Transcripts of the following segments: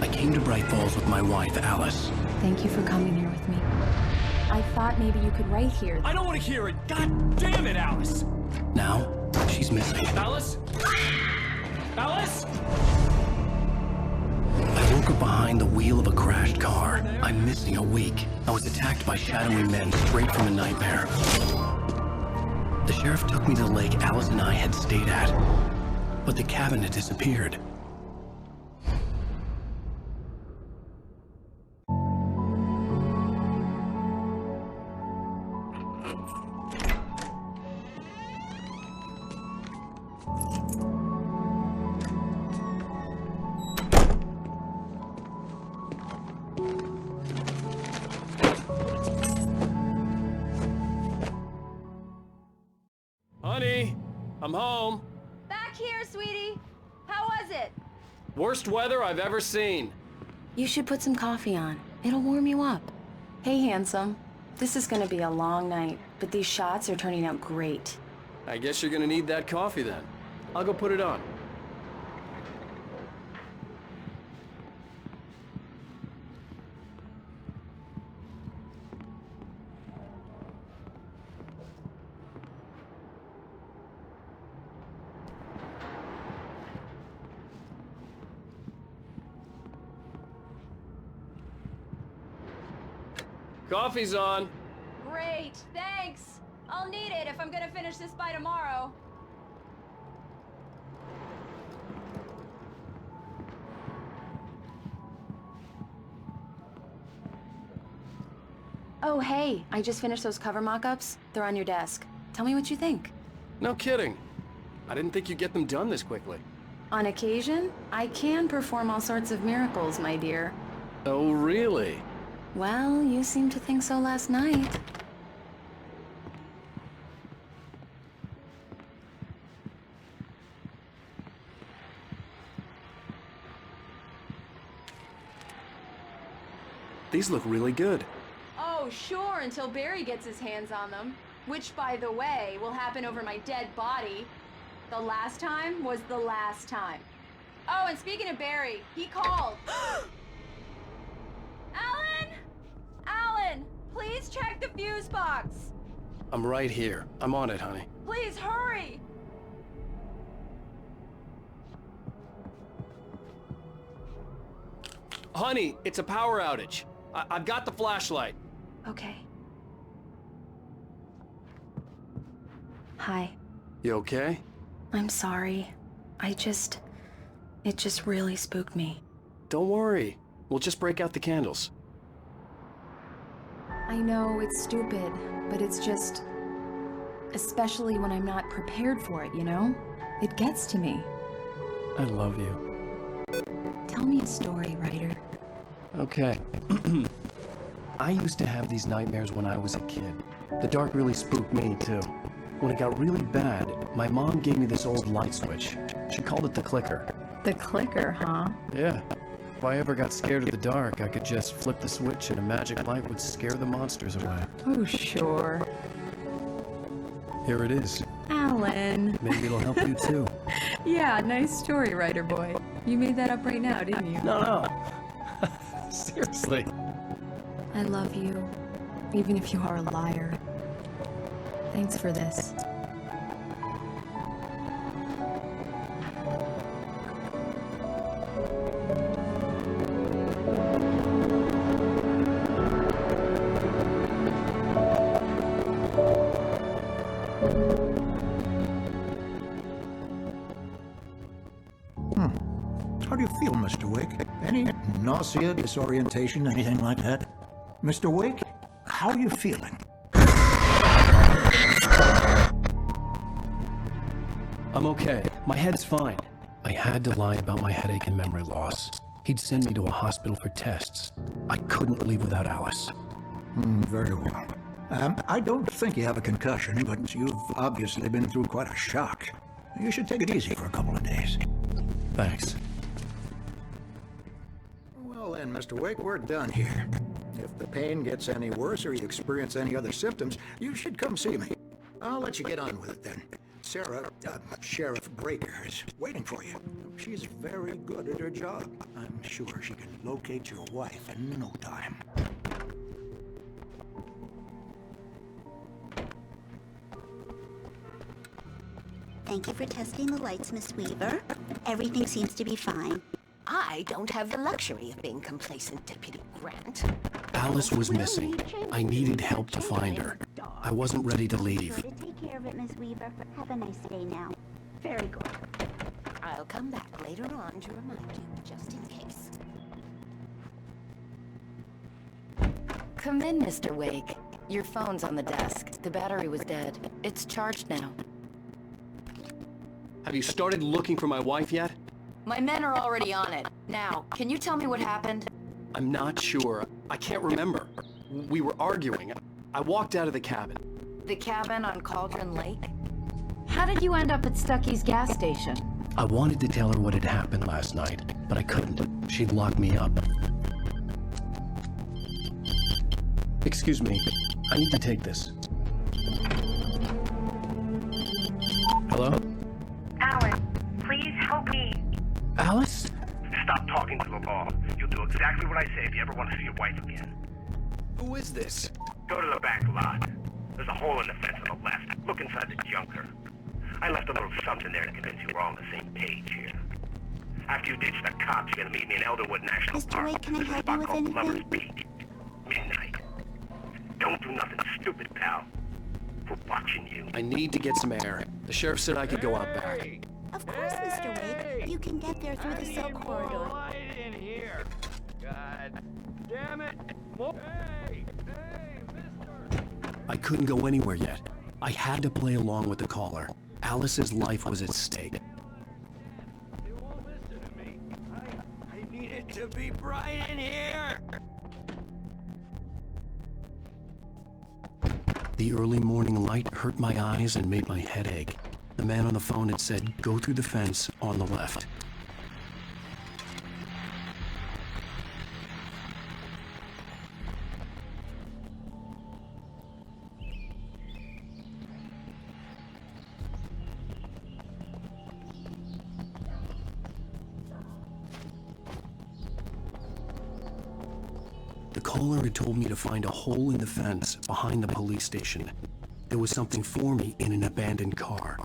I came to Bright Falls with my wife, Alice. Thank you for coming here with me. I thought maybe you could write here. I don't want to hear it! God damn it, Alice! Now, she's missing. Alice? Alice? I woke up behind the wheel of a crashed car. I'm missing a week. I was attacked by shadowy men straight from a nightmare. The sheriff took me to the lake Alice and I had stayed at, but the cabin had disappeared. Honey, I'm home. Back here, sweetie. How was it? Worst weather I've ever seen. You should put some coffee on. It'll warm you up. Hey, handsome. This is gonna be a long night, but these shots are turning out great. I guess you're gonna need that coffee then. I'll go put it on. Coffee's on. Great, thanks. I'll need it if I'm gonna finish this by tomorrow. Oh, hey, I just finished those cover mock-ups. They're on your desk. Tell me what you think. No kidding. I didn't think you'd get them done this quickly. On occasion, I can perform all sorts of miracles, my dear. Oh, really? Well, you seemed to think so last night. These look really good. Oh, sure, until Barry gets his hands on them. Which, by the way, will happen over my dead body. The last time was the last time. Oh, and speaking of Barry, he called. Alan! Alan, please check the fuse box. I'm right here. I'm on it, honey. Please hurry. Honey, it's a power outage. I've got the flashlight. Okay. Hi. You okay? I'm sorry. It just really spooked me. Don't worry. We'll just break out the candles. I know it's stupid, but it's just... especially when I'm not prepared for it, you know? It gets to me. I love you. Tell me a story, writer. Okay. I used to have these nightmares when I was a kid. The dark really spooked me, too. When it got really bad, my mom gave me this old light switch. She called it the clicker. The clicker, huh? Yeah. If I ever got scared of the dark, I could just flip the switch and a magic light would scare the monsters away. Oh, sure. Here it is. Alan. Maybe it'll help you, too. Yeah, nice story, writer boy. You made that up right now, didn't you? No. Seriously. I love you, even if you are a liar. Thanks for this. How do you feel, Mr. Wake? Any nausea, disorientation, anything like that? Mr. Wake, how are you feeling? I'm okay. My head's fine. I had to lie about my headache and memory loss. He'd send me to a hospital for tests. I couldn't leave without Alice. Very well. I don't think you have a concussion, but you've obviously been through quite a shock. You should take it easy for a couple of days. Thanks. Well then, Mr. Wake, we're done here. If the pain gets any worse or you experience any other symptoms, you should come see me. I'll let you get on with it then. Sarah, Sheriff Breaker is waiting for you. She's very good at her job. I'm sure she can locate your wife in no time. Thank you for testing the lights, Miss Weaver. Everything seems to be fine. I don't have the luxury of being complacent, Deputy Grant. Alice was missing. I needed help to find her. I wasn't ready to leave. Sure to take care of it, Miss Weaver. Have a nice day now. Very good. I'll come back later on to remind you, just in case. Come in, Mr. Wake. Your phone's on the desk. The battery was dead. It's charged now. Have you started looking for my wife yet? My men are already on it. Now, can you tell me what happened? I'm not sure. I can't remember. We were arguing. I walked out of the cabin. The cabin on Cauldron Lake? How did you end up at Stucky's gas station? I wanted to tell her what had happened last night, but I couldn't. She'd locked me up. Excuse me. I need to take this. Hello? Alice, please help me. Alice? Stop talking to the law. You'll do exactly what I say if you ever want to see your wife again. Who is this? Go to the back lot. There's a hole in the fence on the left. Look inside the junker. I left a little something there to convince you we're all on the same page here. After you ditch the cops, you're gonna meet me in Elderwood National Mr. Park. Wake, can I There's a help spot you with called Lover's anything? Peak. Midnight. Don't do nothing stupid, pal. We're watching you. I need to get some air. The sheriff said I could go out back. Of course, Mr. Wake. You can get there through the cell corridor. in here. God damn it. Hey, mister. I couldn't go anywhere yet. I had to play along with the caller. Alice's life was at stake. You won't listen to me. I need it to be bright in here. The early morning light hurt my eyes and made my head ache. The man on the phone had said, go through the fence on the left. The caller had told me to find a hole in the fence behind the police station. There was something for me in an abandoned car.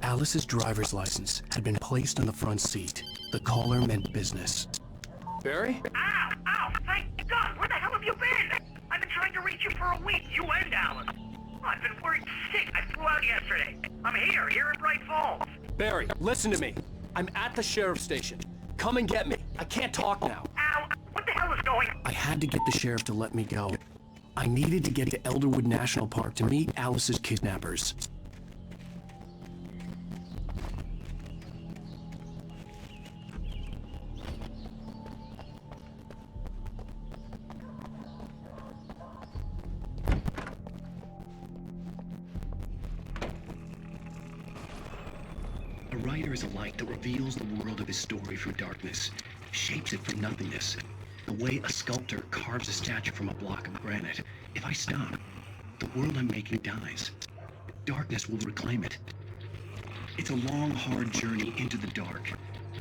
Alice's driver's license had been placed on the front seat. The caller meant business. Barry? Ow! Ow! Thank God! Where the hell have you been? I've been trying to reach you for a week, you and Alice. I've been worried sick. I flew out yesterday. I'm here in Bright Falls. Barry, listen to me. I'm at the sheriff's station. Come and get me. I can't talk now. Ow! What the hell is going on? I had to get the sheriff to let me go. I needed to get to Elderwood National Park to meet Alice's kidnappers. A writer is a light that reveals the world of his story from darkness, shapes it from nothingness. The way a sculptor carves a statue from a block of granite. If I stop, the world I'm making dies. Darkness will reclaim it. It's a long, hard journey into the dark.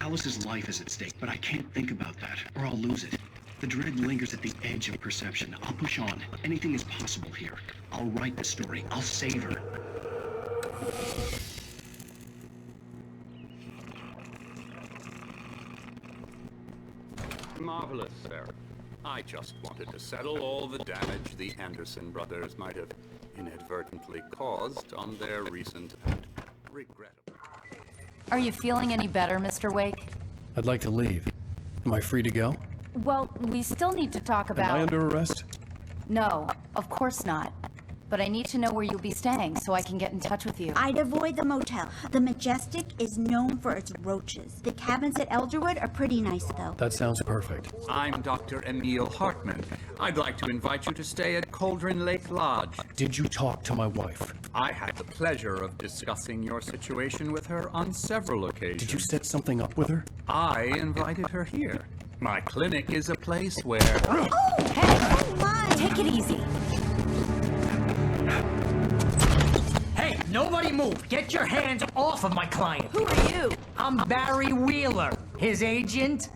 Alice's life is at stake, but I can't think about that, or I'll lose it. The dread lingers at the edge of perception. I'll push on. Anything is possible here. I'll write the story. I'll save her. Marvelous, sir. I just wanted to settle all the damage the Anderson brothers might have inadvertently caused on their recent and regrettable... Are you feeling any better, Mr. Wake? I'd like to leave. Am I free to go? Well, we still need to talk about... Am I under arrest? No, of course not. But I need to know where you'll be staying so I can get in touch with you. I'd avoid the motel. The Majestic is known for its roaches. The cabins at Elderwood are pretty nice, though. That sounds perfect. I'm Dr. Emil Hartman. I'd like to invite you to stay at Cauldron Lake Lodge. Did you talk to my wife? I had the pleasure of discussing your situation with her on several occasions. Did you set something up with her? I invited her here. My clinic is a place where... Oh, hey! Oh, my! Take it easy. Hey, nobody move! Get your hands off of my client! Who are you? I'm Barry Wheeler, his agent.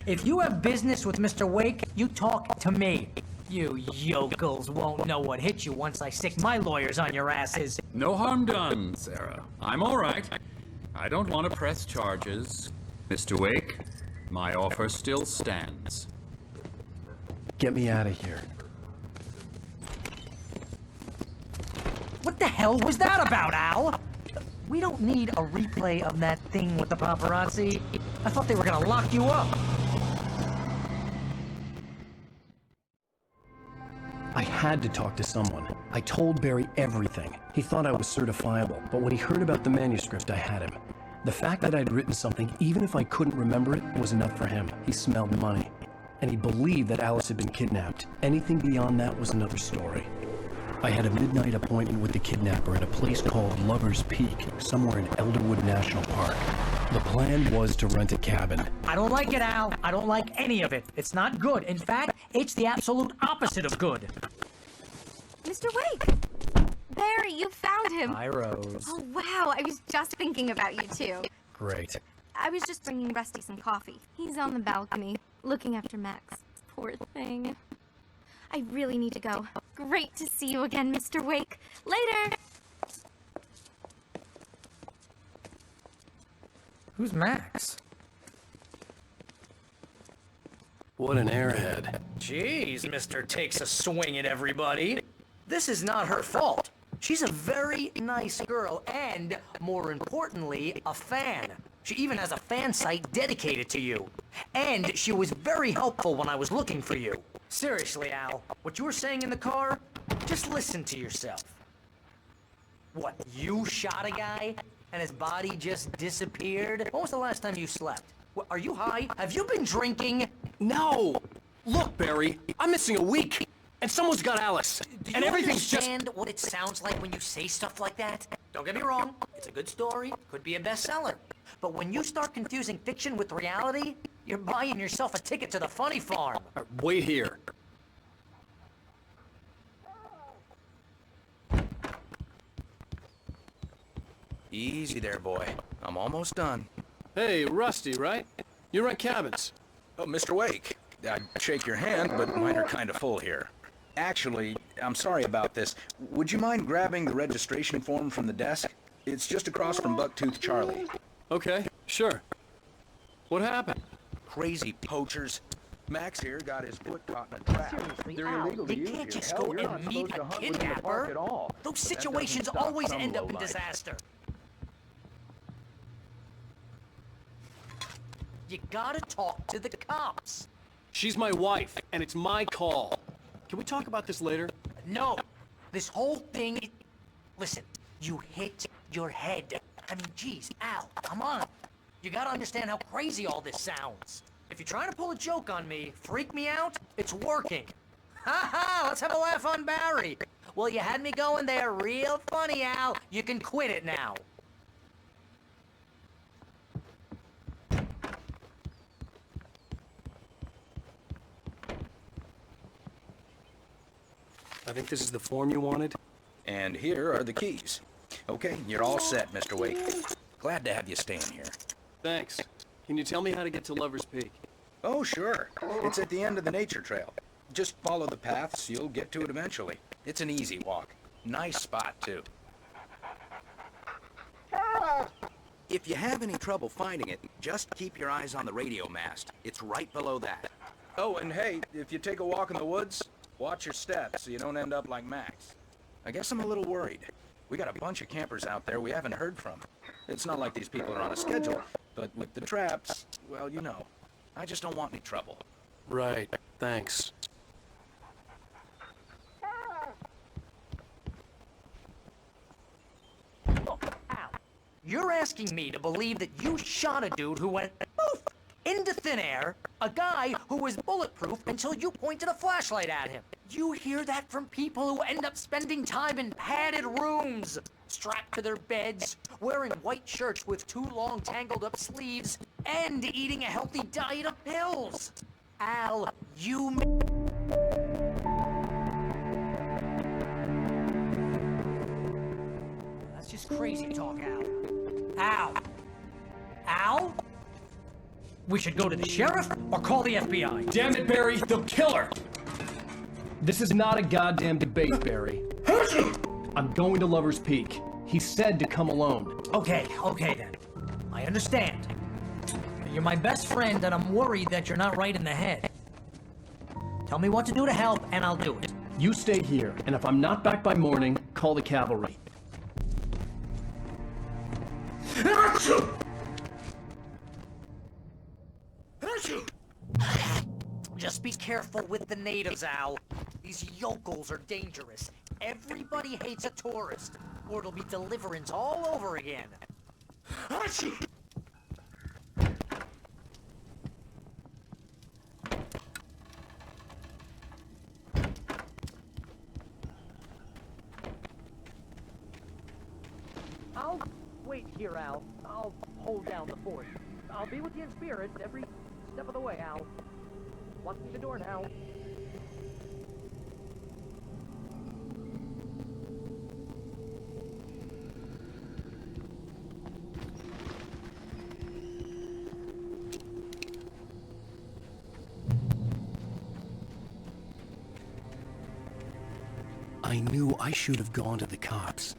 If you have business with Mr. Wake, you talk to me. You yokels won't know what hit you once I stick my lawyers on your asses. No harm done, Sarah. I'm all right. I don't want to press charges. Mr. Wake, my offer still stands. Get me out of here. What the hell was that about, Al? We don't need a replay of that thing with the paparazzi. I thought they were gonna lock you up. I had to talk to someone. I told Barry everything. He thought I was certifiable, but when he heard about the manuscript, I had him. The fact that I'd written something, even if I couldn't remember it, was enough for him. He smelled money. And he believed that Alice had been kidnapped. Anything beyond that was another story. I had a midnight appointment with the kidnapper at a place called Lover's Peak, somewhere in Elderwood National Park. The plan was to rent a cabin. I don't like it, Al. I don't like any of it. It's not good. In fact, it's the absolute opposite of good. Mr. Wake! Barry, you found him! Hi, Rose. Oh, wow. I was just thinking about you, too. Great. I was just bringing Rusty some coffee. He's on the balcony, looking after Max. Poor thing. I really need to go. Great to see you again, Mr. Wake. Later! Who's Max? What an airhead. Jeez, Mr. Takes a swing at everybody. This is not her fault. She's a very nice girl and, more importantly, a fan. She even has a fan site dedicated to you. And she was very helpful when I was looking for you. Seriously, Al, what you were saying in the car, just listen to yourself. What, you shot a guy and his body just disappeared? When was the last time you slept? What, are you high? Have you been drinking? No! Look, Barry, I'm missing a week, and someone's got Alice. Do you understand what it sounds like when you say stuff like that? Don't get me wrong, it's a good story, could be a bestseller. But when you start confusing fiction with reality, you're buying yourself a ticket to the funny farm. Wait here. Easy there, boy. I'm almost done. Hey, Rusty, right? You rent cabins. Oh, Mr. Wake. I'd shake your hand, but mine are kind of full here. Actually, I'm sorry about this. Would you mind grabbing the registration form from the desk? It's just across from Bucktooth Charlie. Okay, sure. What happened? Crazy poachers. Max here got his foot caught in a trap. Seriously, They're Al, illegal to you use can't here. just Hell, go you're not and meet supposed to a hunt within the park at kidnapper. all. Those That situations doesn't stop always some end up in lowlife. disaster. You gotta talk to the cops. She's my wife, and it's my call. Can we talk about this later? No, this whole thing... Listen, you hit your head. I mean, geez, Al, come on. You gotta understand how crazy all this sounds. If you're trying to pull a joke on me, freak me out, it's working. Ha ha, let's have a laugh on Barry. Well, you had me going there real funny, Al. You can quit it now. I think this is the form you wanted. And here are the keys. Okay, you're all set, Mr. Wake. Glad to have you staying here. Thanks. Can you tell me how to get to Lover's Peak? Oh, sure. It's at the end of the nature trail. Just follow the paths, you'll get to it eventually. It's an easy walk. Nice spot, too. If you have any trouble finding it, just keep your eyes on the radio mast. It's right below that. Oh, and hey, if you take a walk in the woods, watch your steps so you don't end up like Max. I guess I'm a little worried. We got a bunch of campers out there we haven't heard from. It's not like these people are on a schedule, but with the traps, well, you know. I just don't want any trouble. Right, thanks. You're asking me to believe that you shot a dude who went poof into thin air, a guy who was bulletproof until you pointed a flashlight at him. You hear that from people who end up spending time in padded rooms, strapped to their beds, wearing white shirts with too long tangled up sleeves, and eating a healthy diet of pills. Al, you... That's just crazy talk, Al. Al? Al? We should go to the sheriff or call the FBI. Damn it, Barry, they'll kill her! This is not a goddamn debate, Barry. I'm going to Lover's Peak. He said to come alone. Okay then. I understand. You're my best friend and I'm worried that you're not right in the head. Tell me what to do to help and I'll do it. You stay here, and if I'm not back by morning, call the cavalry. Just be careful with the natives, Al. These yokels are dangerous. Everybody hates a tourist, or it'll be deliverance all over again. I'll wait here, Al. I'll hold down the fort. I'll be with you in spirit every step of the way, Al. Locking the door now. I knew I should have gone to the cops.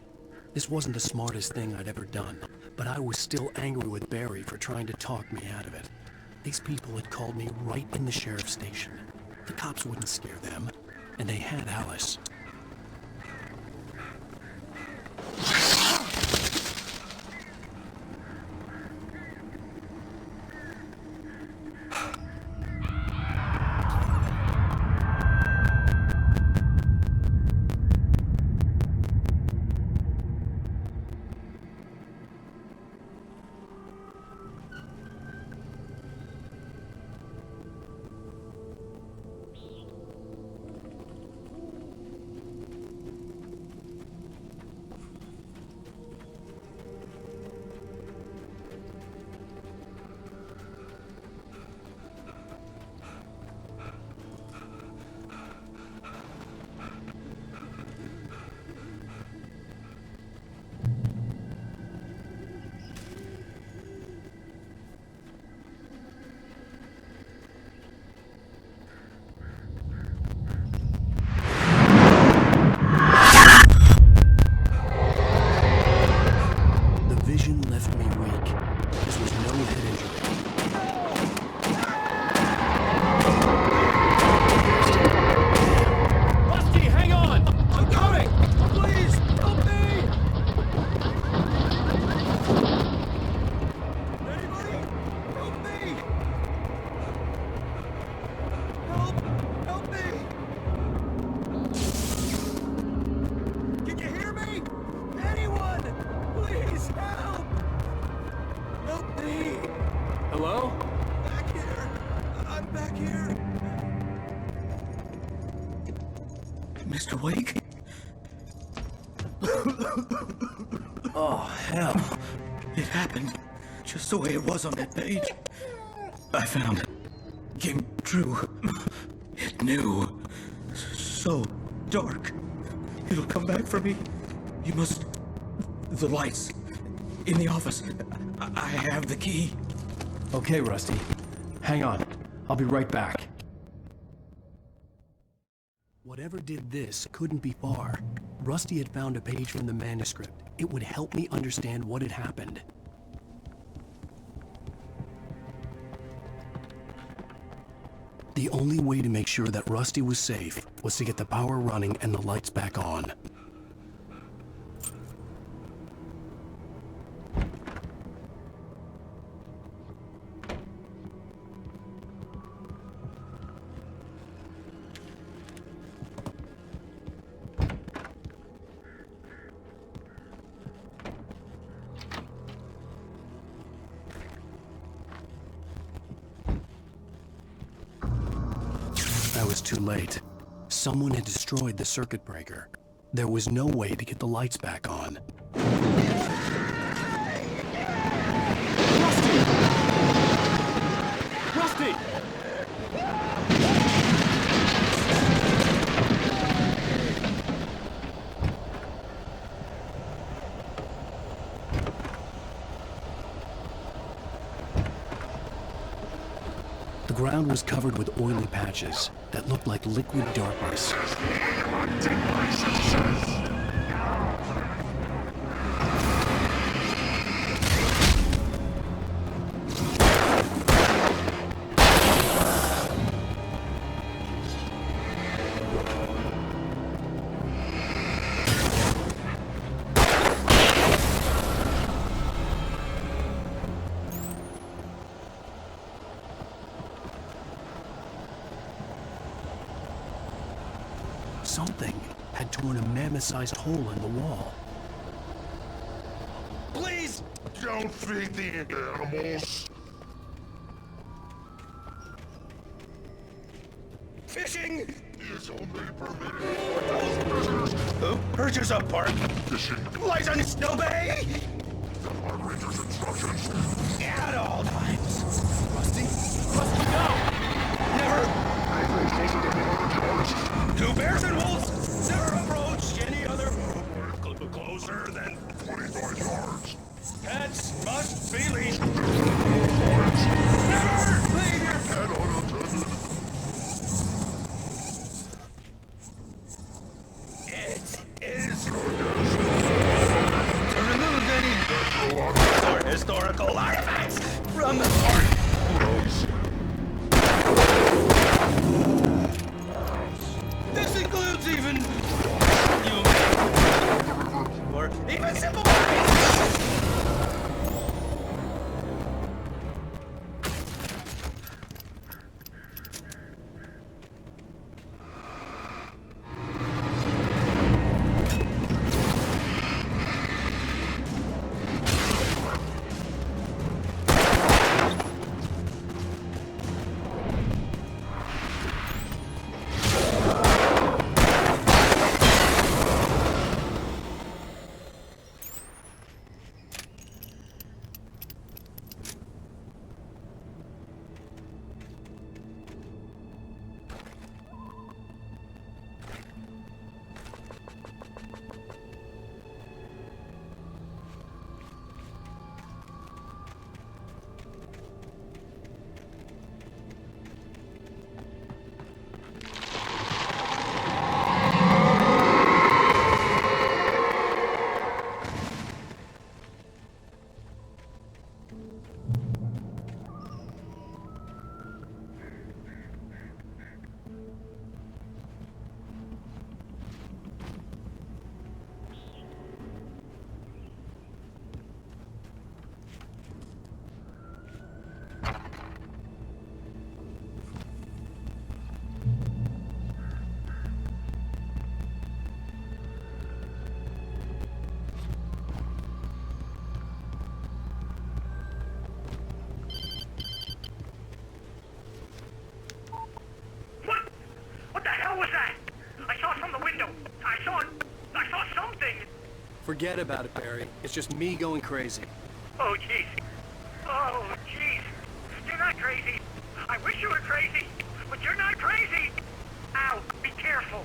This wasn't the smartest thing I'd ever done, but I was still angry with Barry for trying to talk me out of it. These people had called me right in the sheriff's station. The cops wouldn't scare them, and they had Alice. Mr. Wake? Oh, hell. It happened just the way it was on that page. I found it. Came true. It knew. So dark. It'll come back for me. You must... The lights. In the office. I have the key. Okay, Rusty. Hang on. I'll be right back. Whatever did this couldn't be far. Rusty had found a page from the manuscript. It would help me understand what had happened. The only way to make sure that Rusty was safe was to get the power running and the lights back on. was too late. Someone had destroyed the circuit breaker. There was no way to get the lights back on. Rusty! The ground was covered with oily patches that looked like liquid darkness. Something had torn a mammoth-sized hole in the wall. Please! Don't feed the animals. Fishing! Is only permitted for those prisoners. Urges up, Park. Fishing. License, Snow Bay! The park ranger's instructions. At all times. Rusty? Rusty, no! Never. Never closer than 100 yards. Two bears and wolves never approach any other. Closer than 25 yards. Pets must be leashed. Never Leave your pet unattended. It is to remove any or historical artifacts from the park. This includes even or even simple bodies. Forget about it, Barry. It's just me going crazy. Oh, jeez. Oh, jeez. You're not crazy. I wish you were crazy, but you're not crazy. Ow, be careful.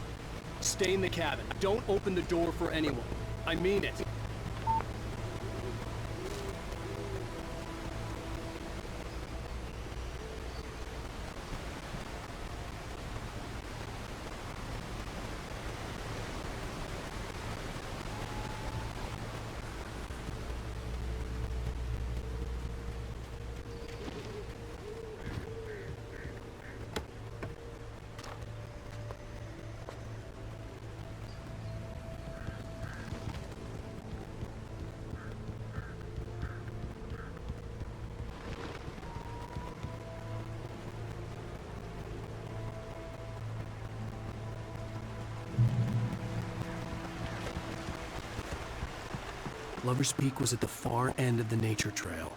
Stay in the cabin. Don't open the door for anyone. I mean it. Lover's Peak was at the far end of the nature trail.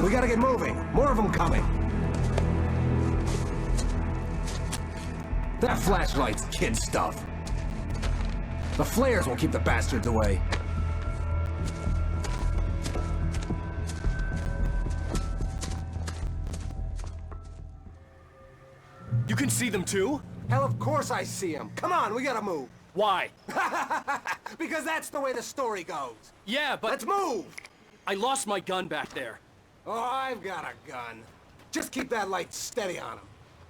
on, we gotta get moving. More of them coming. That flashlight's kid stuff. The flares will keep the bastards away. You can see them too? Hell, of course I see them. Come on, we gotta move. Why? Because that's the way the story goes. Yeah, but... Let's move! I lost my gun back there. Oh, I've got a gun. Just keep that light steady on him.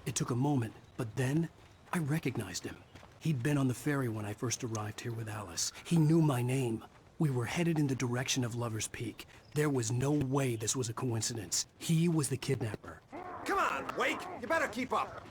It took a moment, but then I recognized him. He'd been on the ferry when I first arrived here with Alice. He knew my name. We were headed in the direction of Lover's Peak. There was no way this was a coincidence. He was the kidnapper. Come on, Wake! You better keep up.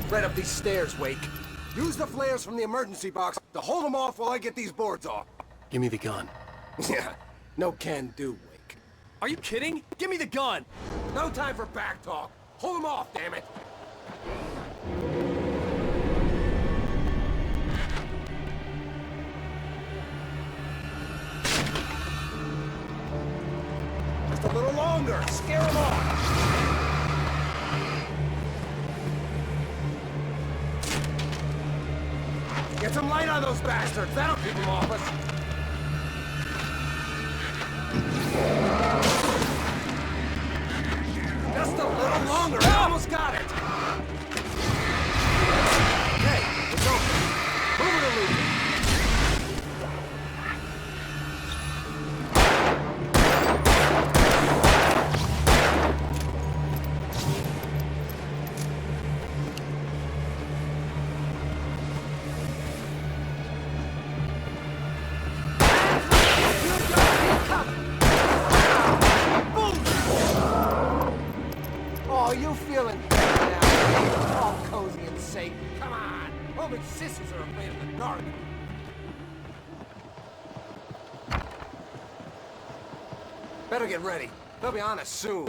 Right up these stairs, Wake. Use the flares from the emergency box to hold them off while I get these boards off. Give me the gun. Yeah, no can do, Wake. Are you kidding? Give me the gun! No time for back talk. Hold them off, damn it. Just a little longer. Scare them off. Get some light on those bastards. That'll keep them off us. Just a little longer. I almost got it. Okay, it's open. Move it or lose it. Feeling better now. All cozy and safe. Come on. Only sissies are afraid of the dark. Better get ready. They'll be on us soon.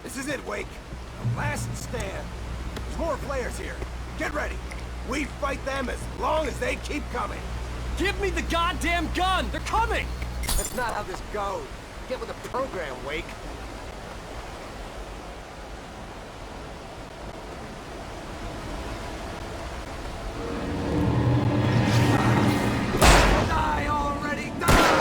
This is it, Wake. The last stand. There's more flares here. Get ready. We fight them as long as they keep coming. Give me the goddamn gun! They're coming! That's not how this goes. Get with the program, Wake. Die already, die!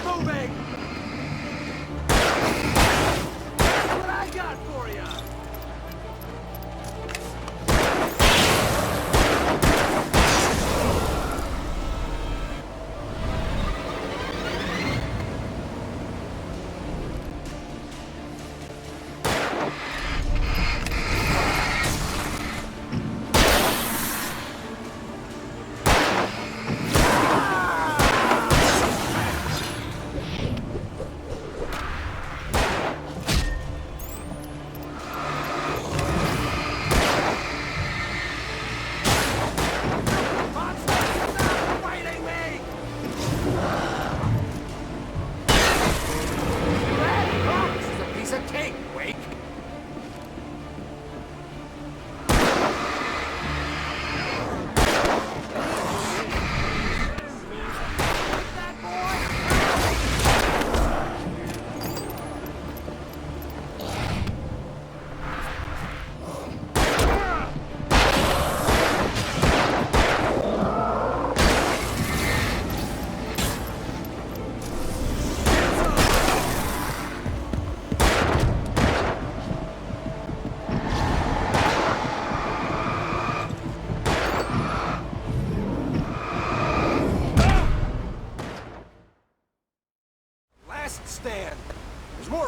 Moving!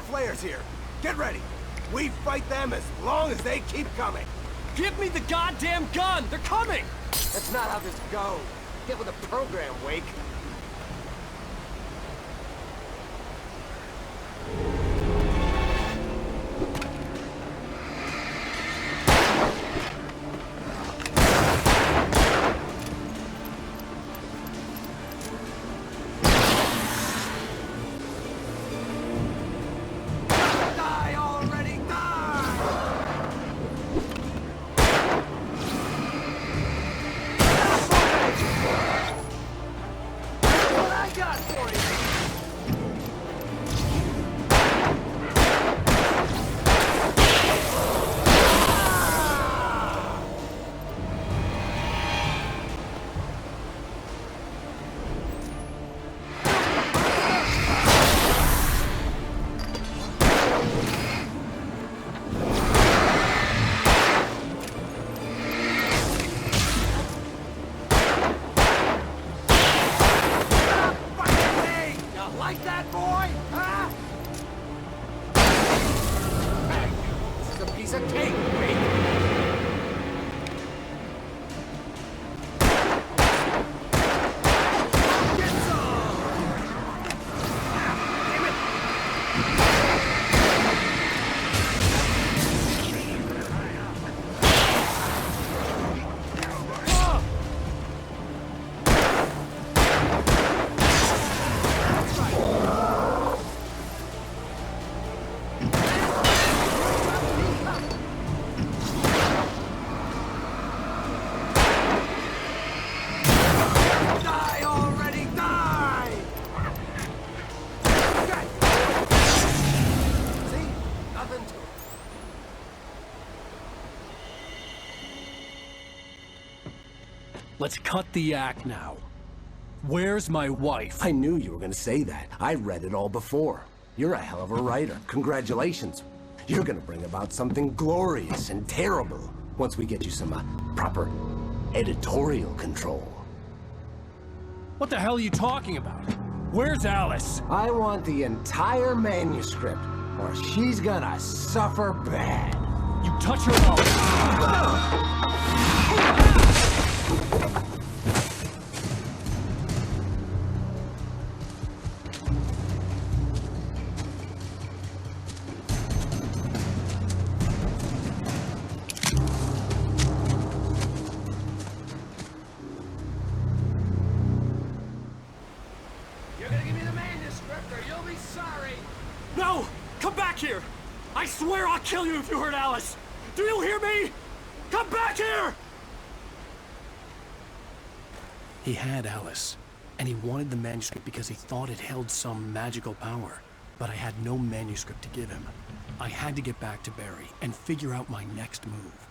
flares here. Get ready. We fight them as long as they keep coming. Give me the goddamn gun! They're coming! That's not how this goes. Get with the program, Wake. Let's cut the act now. Where's my wife? I knew you were gonna say that. I read it all before. You're a hell of a writer. Congratulations. You're gonna bring about something glorious and terrible once we get you some proper editorial control. What the hell are you talking about? Where's Alice? I want the entire manuscript, or she's gonna suffer bad. You touch her up! No! Come back here! I swear I'll kill you if you hurt Alice! Do you hear me? Come back here! He had Alice, and he wanted the manuscript because he thought it held some magical power. But I had no manuscript to give him. I had to get back to Barry and figure out my next move.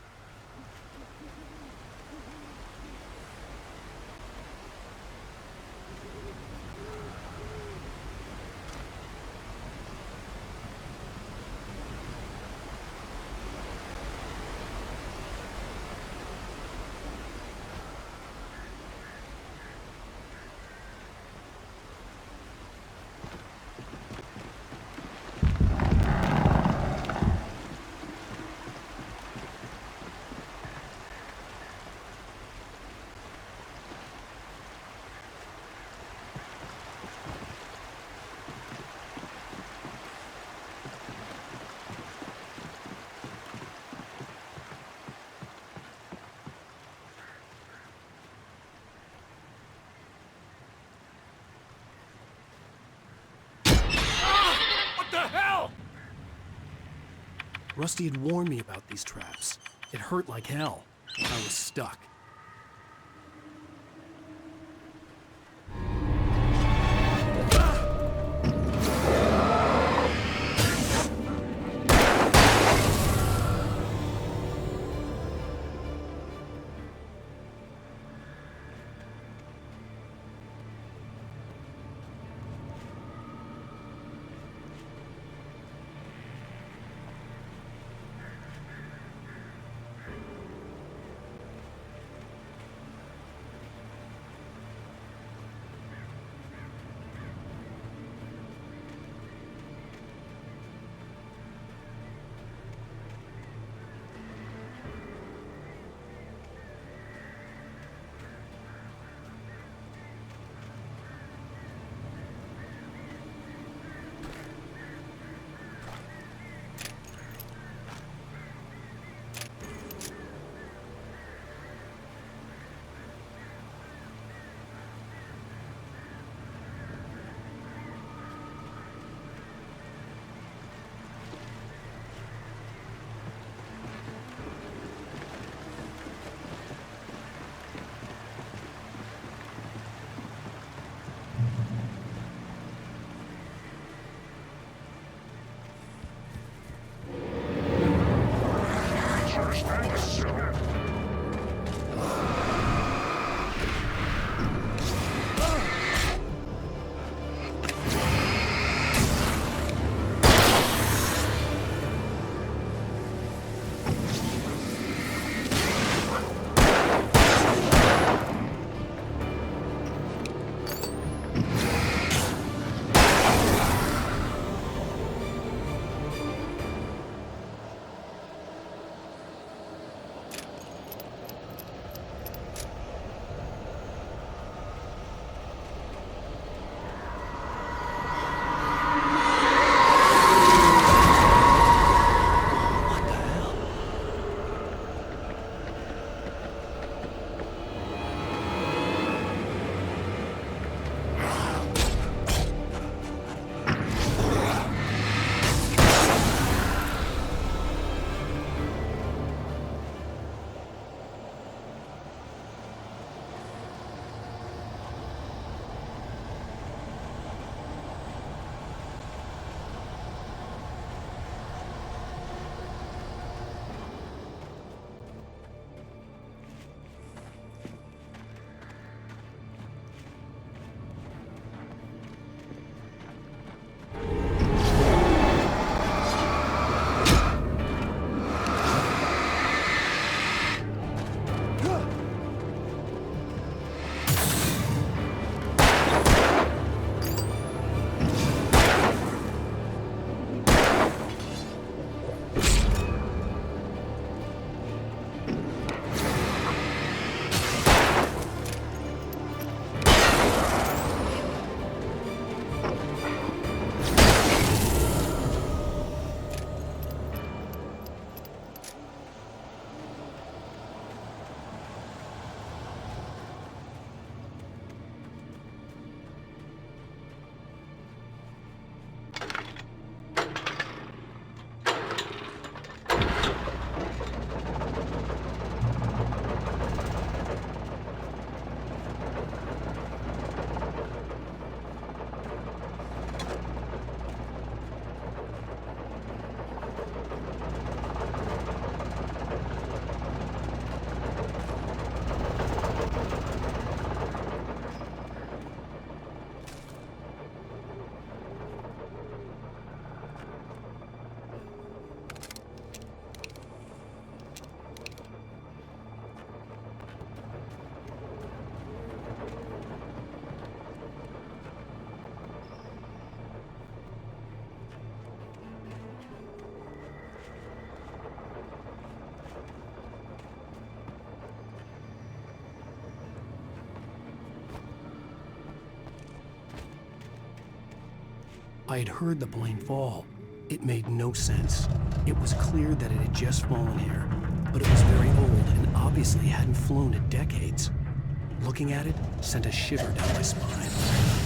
Rusty had warned me about these traps. It hurt like hell. I was stuck. I had heard the plane fall. It made no sense. It was clear that it had just fallen here, but it was very old and obviously hadn't flown in decades. Looking at it sent a shiver down my spine.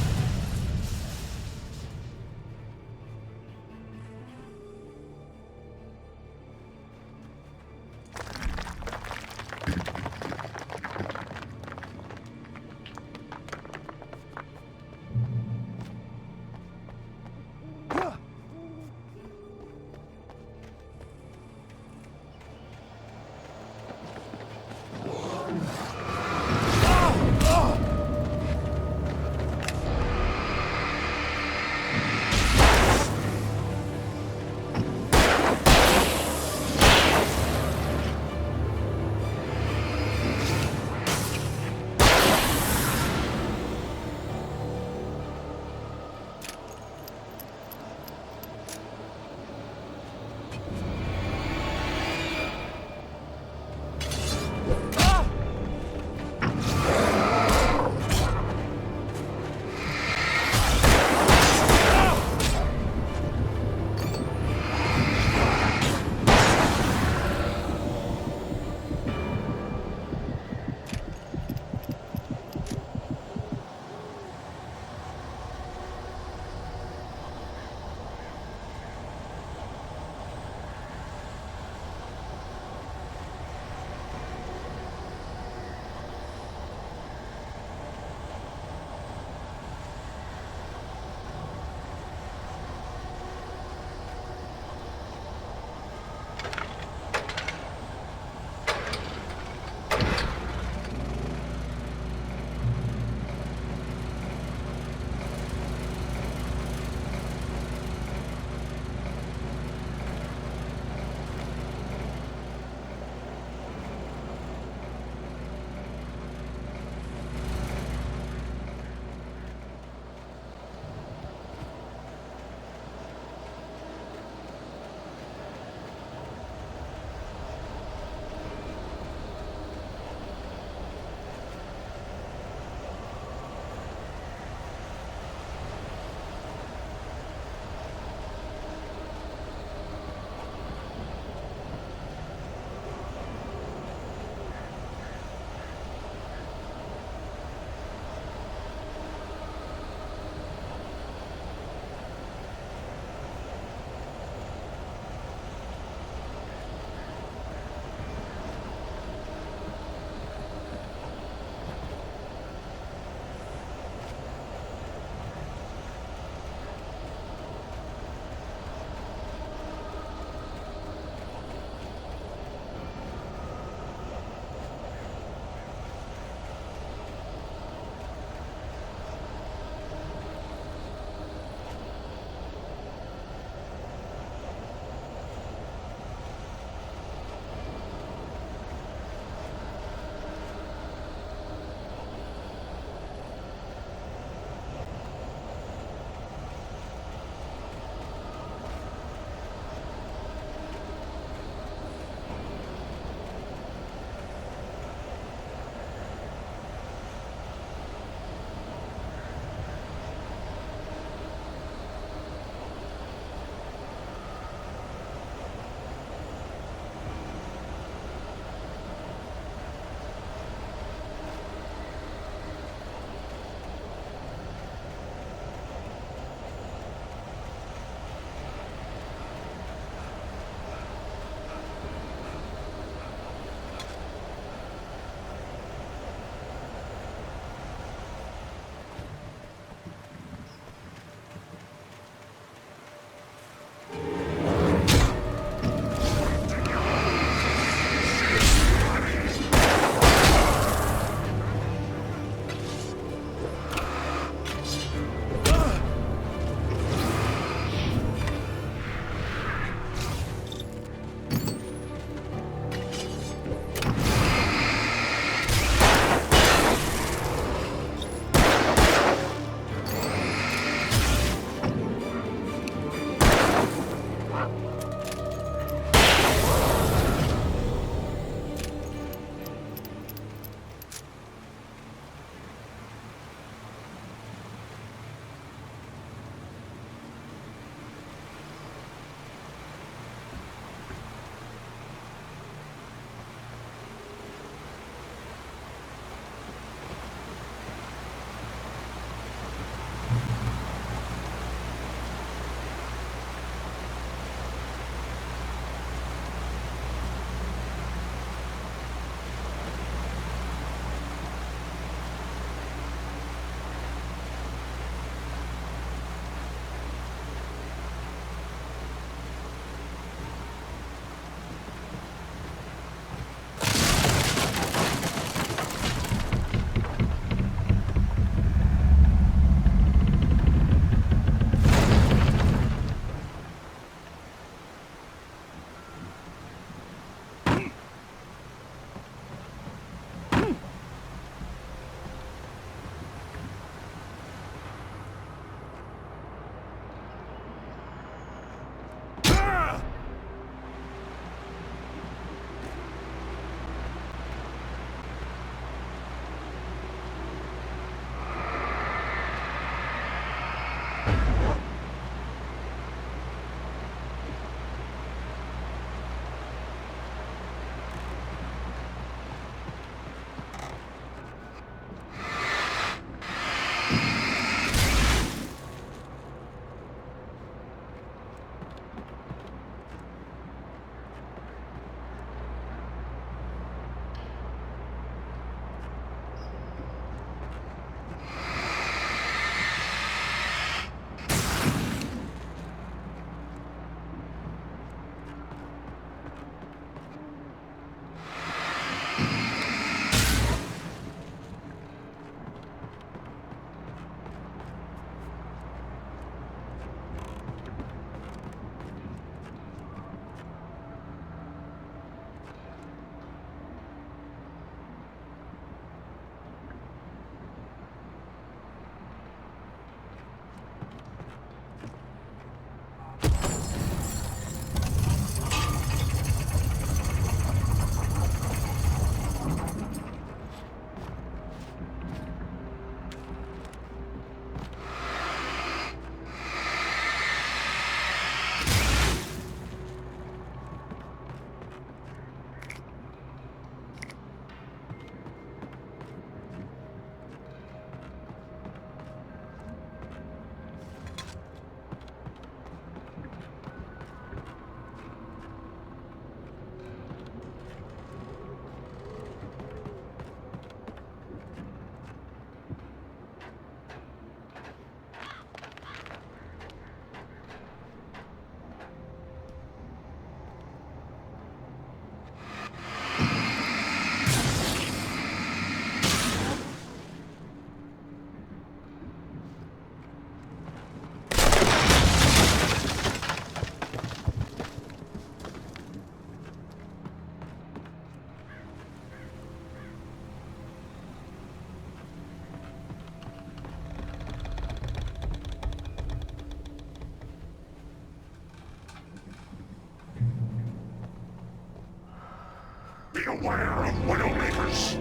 aware of Widowmakers.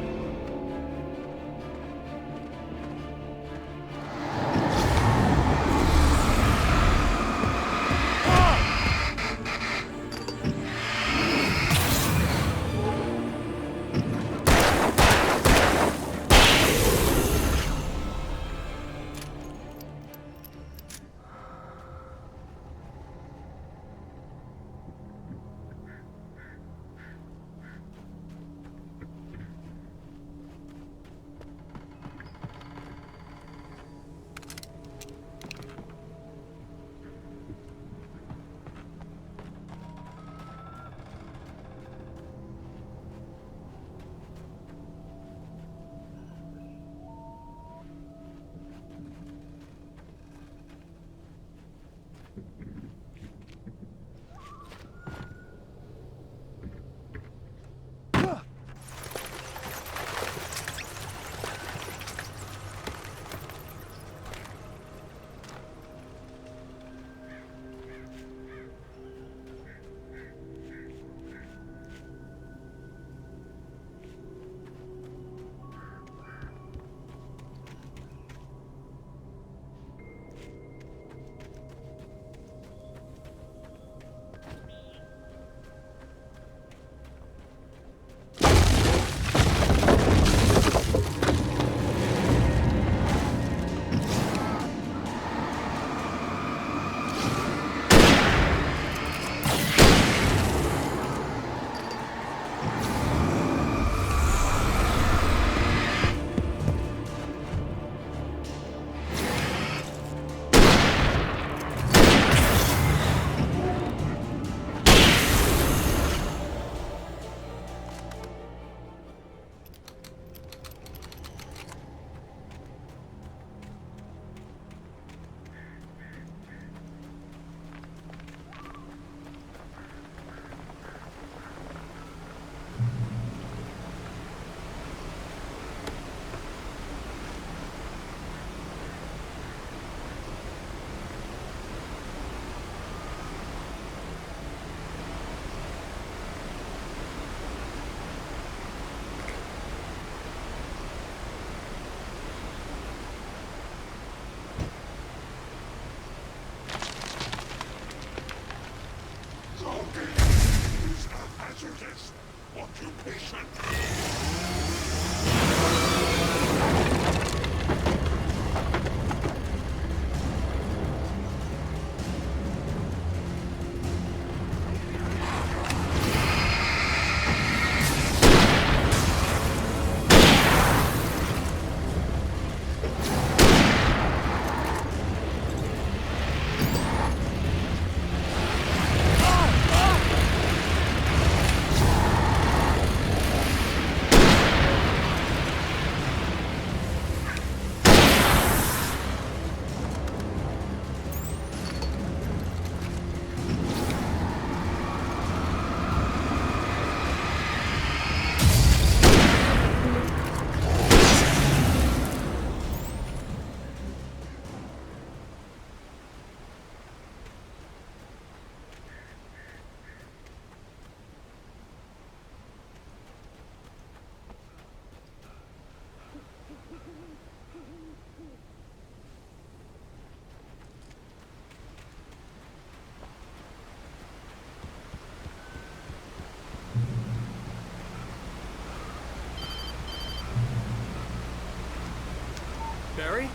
Barry?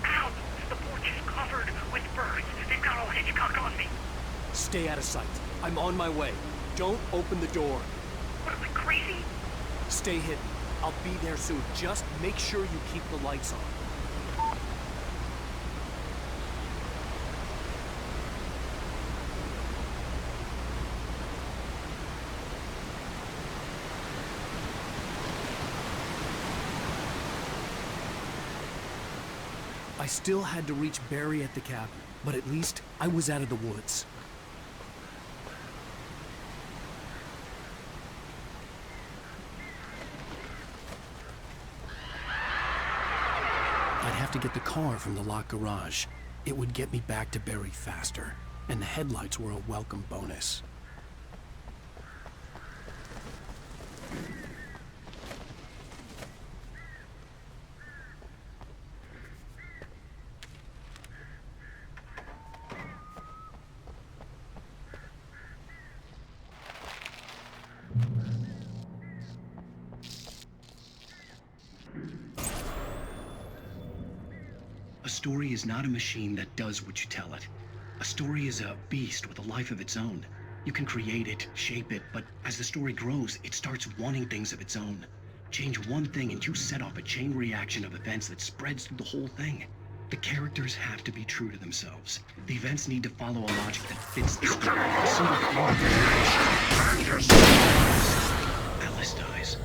Ow! The porch is covered with birds. They've got all Hitchcock on me. Stay out of sight. I'm on my way. Don't open the door. What am I, crazy? Stay hidden. I'll be there soon. Just make sure you keep the lights on. I still had to reach Barry at the cabin, but at least I was out of the woods. I'd have to get the car from the locked garage. It would get me back to Barry faster, and the headlights were a welcome bonus. story is not a machine that does what you tell it. A story is a beast with a life of its own. You can create it, shape it, but as the story grows, it starts wanting things of its own. Change one thing and you set off a chain reaction of events that spreads through the whole thing. The characters have to be true to themselves. The events need to follow a logic that fits the story. A single flaw. Alice dies.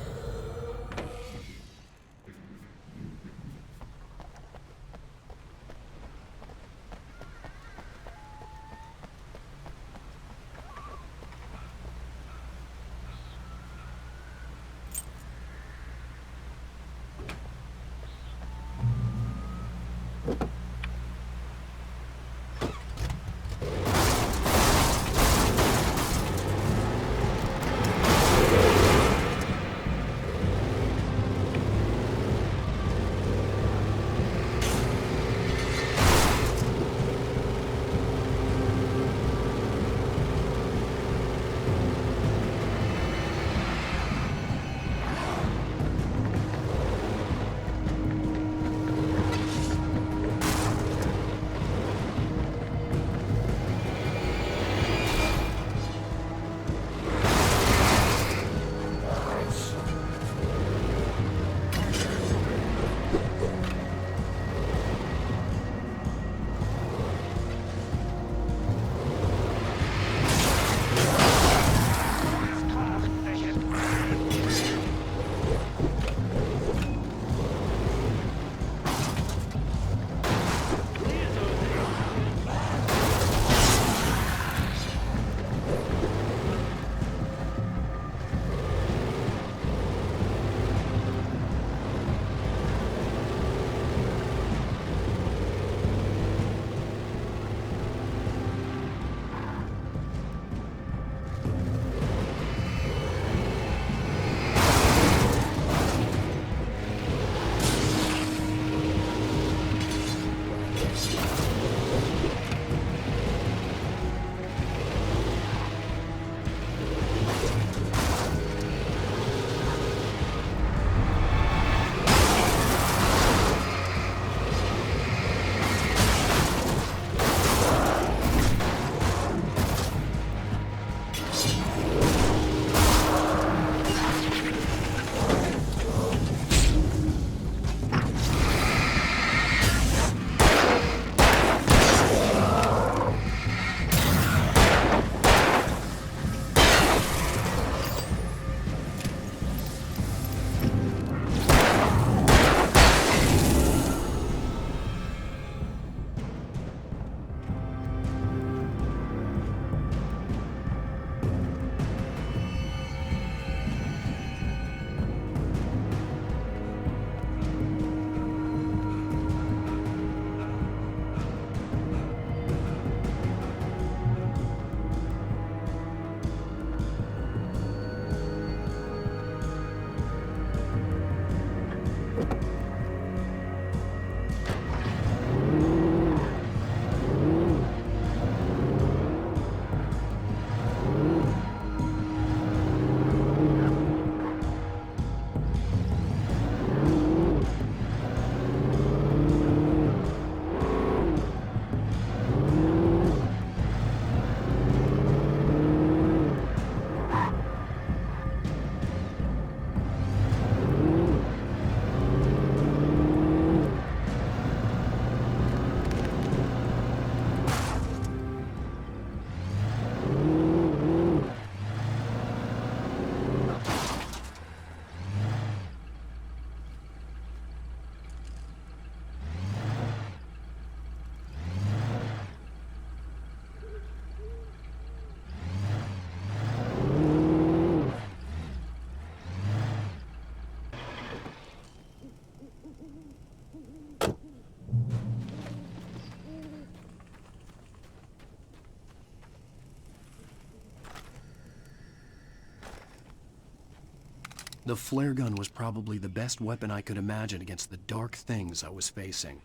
The flare gun was probably the best weapon I could imagine against the dark things I was facing.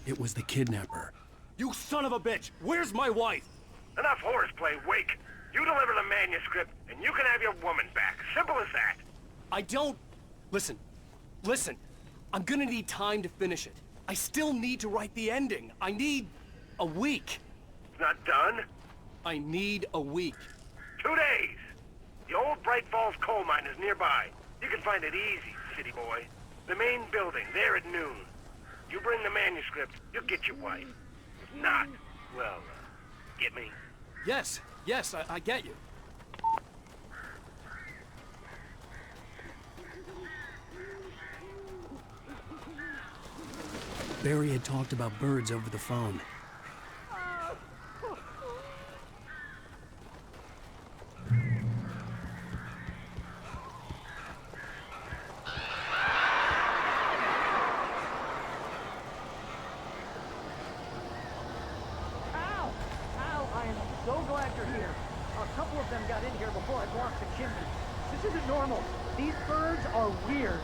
It was the kidnapper. You son of a bitch! Where's my wife? Enough horseplay, Wake. You deliver the manuscript, and you can have your woman back. Simple as that. I don't... Listen. I'm gonna need time to finish it. I still need to write the ending. I need a week. It's not done? I need a week. 2 days. The old Bright Falls coal mine is nearby. You can find it easy, city boy. The main building, there at noon. You bring the manuscript, you'll get your wife. If not, well, get me? Yes, I get you. Barry had talked about birds over the phone. So glad you're here. A couple of them got in here before I blocked the chimney. This isn't normal. These birds are weird.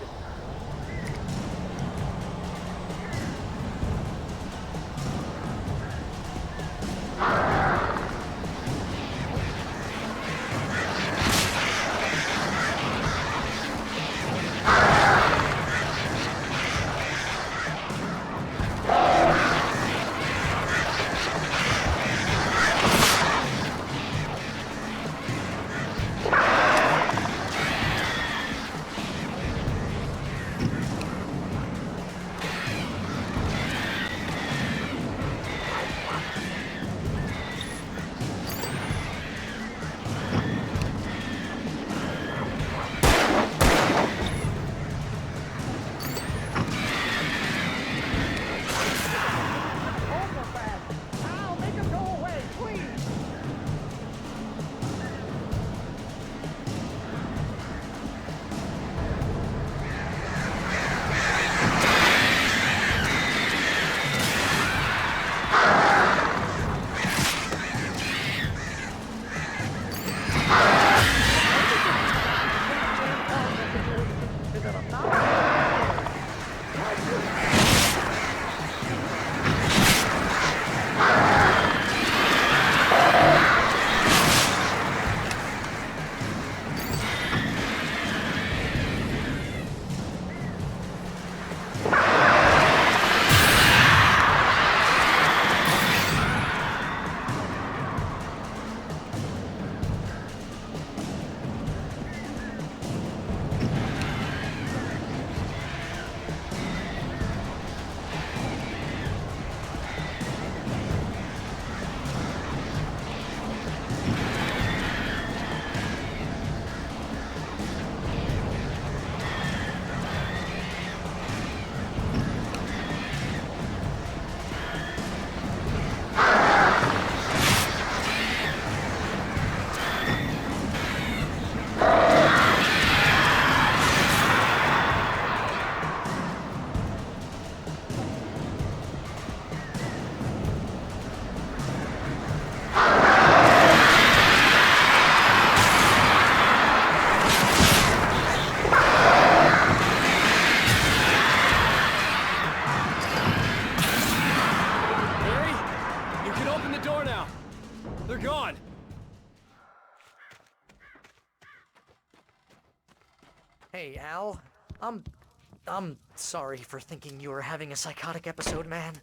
Hey, Al. I'm sorry for thinking you were having a psychotic episode, man.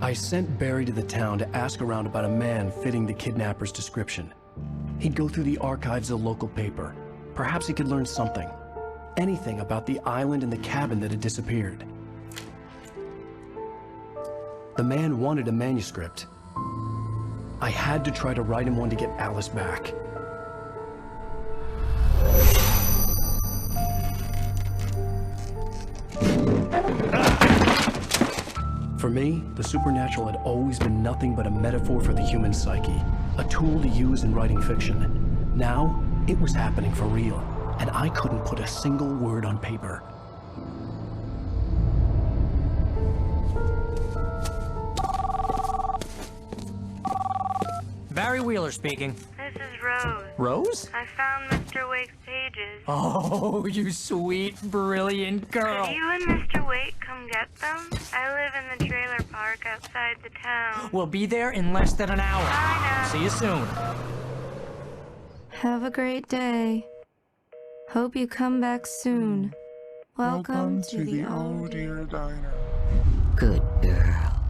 I sent Barry to the town to ask around about a man fitting the kidnapper's description. He'd go through the archives of the local paper. Perhaps he could learn something. Anything about the island and the cabin that had disappeared. The man wanted a manuscript. I had to try to write him one to get Alice back. For me, the supernatural had always been nothing but a metaphor for the human psyche, a tool to use in writing fiction. Now, it was happening for real, and I couldn't put a single word on paper. Barry Wheeler speaking. This is Rose. Rose? I found Mr. Wake's pages. Oh, you sweet, brilliant girl. Could you and Mr. Wake come get them? I live in the trailer park outside the town. We'll be there in less than an hour. Bye now. See you soon. Have a great day. Hope you come back soon. Welcome to the Oh Dear Diner. Good girl.